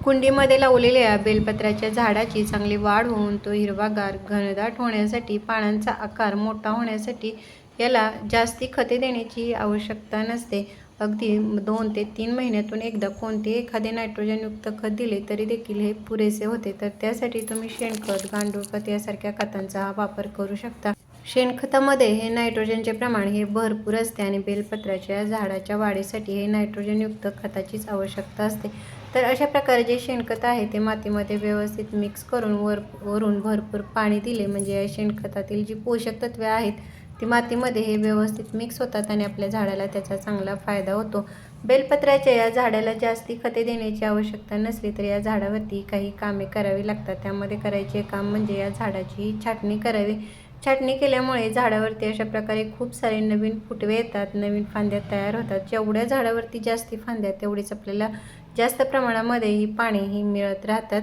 कुंडीमध्ये लावलेल्या बेलपत्राच्या झाडाची चांगली वाढ होऊन तो हिरवागार घनदाट होण्यासाठी, पानांचा आकार मोठा होण्यासाठी याला जास्ती खते देण्याची आवश्यकता नसते. अगदी 2 ते 3 महिन्यातून एकदा कोणतेही एखादे नायट्रोजनयुक्त खत दिले तरी देखील हे पुरेसे होते. तर त्यासाठी तुम्ही शेणखत, गांडूळखत यासारख्या खतांचा वापर करू शकता. शेणखतामध्ये हे नायट्रोजनचे प्रमाण हे भरपूर असते आणि बेलपत्राच्या झाडाच्या वाढीसाठी हे नायट्रोजनयुक्त खताचीच आवश्यकता असते. तर अशा प्रकारे जे शेणखत आहे ते मातीमध्ये व्यवस्थित मिक्स करून वरून भरपूर पाणी दिले म्हणजे या शेणखतातील जी पोषक तत्वे आहेत ती मातीमध्ये हे व्यवस्थित मिक्स होतात आणि आपल्या झाडाला त्याचा चांगला फायदा होतो. बेलपत्राच्या या झाडाला जास्ती खते देण्याची आवश्यकता नसली तर या झाडावरती काही कामे करावी लागतात. त्यामध्ये करायचे काम म्हणजे या झाडाची छाटणी करावी. छाटणी केल्यामुळे झाडावरती अशा प्रकारे खूप सारे नवीन फुटवे येतात, नवीन फांद्या तयार होतात. जेवढ्या झाडावरती जास्ती फांद्या तेवढीच आपल्याला जास्त प्रमाणामध्ये ही पाने ही मिळत राहतात.